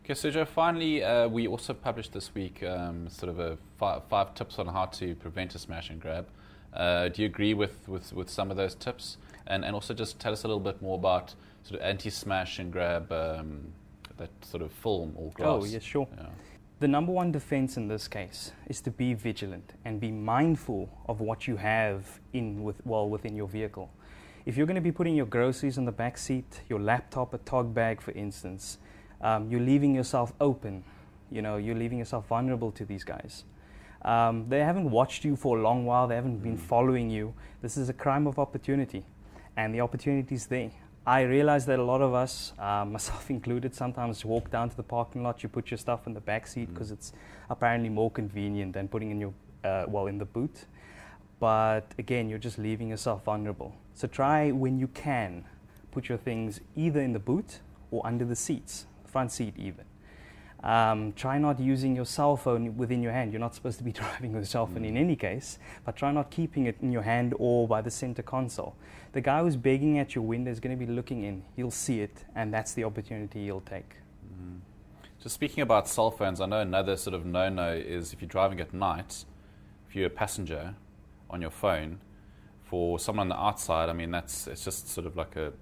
Okay, so Joe, finally, we also published this week sort of a five tips on how to prevent a smash and grab. Do you agree with some of those tips? And also just tell us a little bit more about sort of anti-smash and grab, that sort of film or glass. Oh, yes, sure. Yeah. The number one defense in this case is to be vigilant and be mindful of what you have within your vehicle. If you're going to be putting your groceries in the back seat, your laptop, a tog bag, for instance, you're leaving yourself open. You're leaving yourself vulnerable to these guys. They haven't watched you for a long while. They haven't been following you. This is a crime of opportunity, and the opportunity is there. I realize that a lot of us, myself included, sometimes walk down to the parking lot. You put your stuff in the back seat because it's apparently more convenient than putting in in the boot. But again, you're just leaving yourself vulnerable. So try, when you can, put your things either in the boot or under the seats, front seat even. Try not using your cell phone within your hand. You're not supposed to be driving with a cell phone in any case, but try not keeping it in your hand or by the center console. The guy who's begging at your window is going to be looking in. He'll see it, and that's the opportunity he'll take. Just speaking about cell phones, I know another sort of no-no is if you're driving at night, if you're a passenger on your phone, for someone on the outside, I mean, it's just sort of like a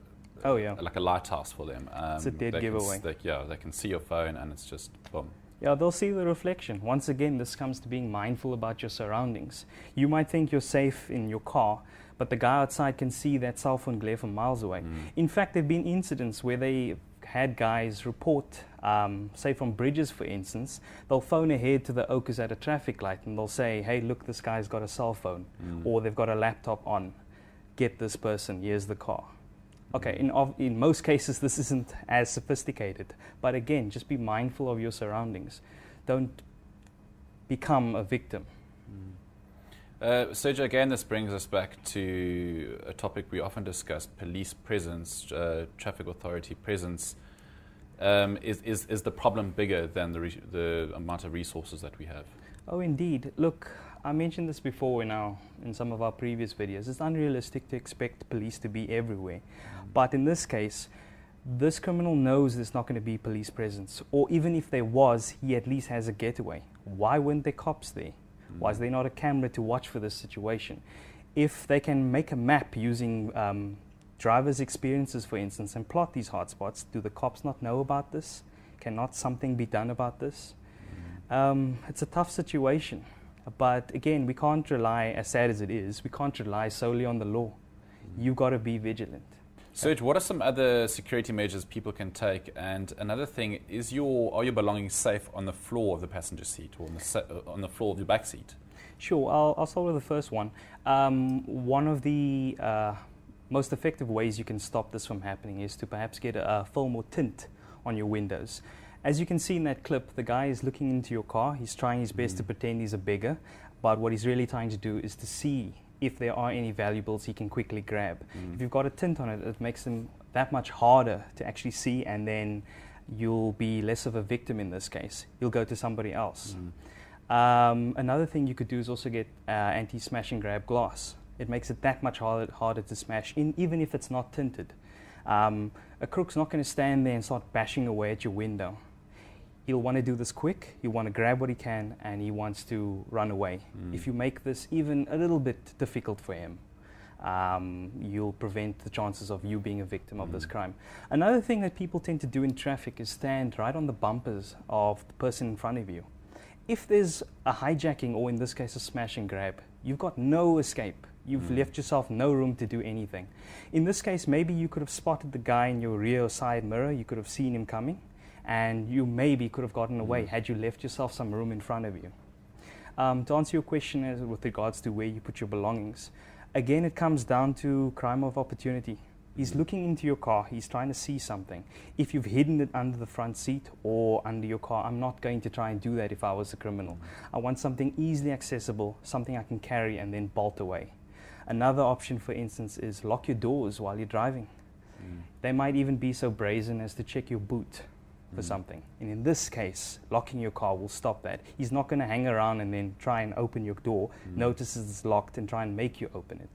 lighthouse for them. It's a dead giveaway. They can see your phone and it's just boom. Yeah, they'll see the reflection. Once again, this comes to being mindful about your surroundings. You might think you're safe in your car, but the guy outside can see that cell phone glare from miles away. In fact, there have been incidents where they had guys report, say from bridges for instance, they'll phone ahead to the Oakers at a traffic light and they'll say, hey, look, this guy's got a cell phone, or they've got a laptop on. Get this person, here's the car. Okay, in most cases this isn't as sophisticated, but again, just be mindful of your surroundings. Don't become a victim. Sergio, again, this brings us back to a topic we often discuss: police presence, traffic authority presence. Is the problem bigger than the amount of resources that we have? Oh, indeed. Look, I mentioned this before in some of our previous videos. It's unrealistic to expect police to be everywhere. But in this case, this criminal knows there's not going to be police presence. Or even if there was, he at least has a getaway. Why weren't there cops there? Why is there not a camera to watch for this situation? If they can make a map using drivers' experiences, for instance, and plot these hotspots, do the cops not know about this? Cannot something be done about this? It's a tough situation. But again, we can't rely, as sad as it is, we can't rely solely on the law. You've got to be vigilant. Serge, what are some other security measures people can take? And another thing, are your belongings safe on the floor of the passenger seat or on the floor of your back seat? Sure, I'll start with the first one. One of the most effective ways you can stop this from happening is to perhaps get a film or tint on your windows. As you can see in that clip, the guy is looking into your car. He's trying his best to pretend he's a beggar, but what he's really trying to do is to see if there are any valuables he can quickly grab. If you've got a tint on it, it makes them that much harder to actually see, and then you'll be less of a victim in this case. You'll go to somebody else. Another thing you could do is also get anti-smash and grab glass. It makes it that much harder to smash, even if it's not tinted. A crook's not going to stand there and start bashing away at your window. He'll want to do this quick, he'll want to grab what he can, and he wants to run away. If you make this even a little bit difficult for him, you'll prevent the chances of you being a victim of this crime. Another thing that people tend to do in traffic is stand right on the bumpers of the person in front of you. If there's a hijacking, or in this case a smash and grab, you've got no escape. You've left yourself no room to do anything. In this case, maybe you could have spotted the guy in your rear or side mirror, you could have seen him coming, and you maybe could have gotten away had you left yourself some room in front of you. To answer your question with regards to where you put your belongings, again, it comes down to crime of opportunity. He's looking into your car, he's trying to see something. If you've hidden it under the front seat or under your car, I'm not going to try and do that if I was a criminal. I want something easily accessible, something I can carry and then bolt away. Another option, for instance, is lock your doors while you're driving. They might even be so brazen as to check your boot for something. And in this case, locking your car will stop that. He's not going to hang around and then try and open your door, notices it's locked, and try and make you open it.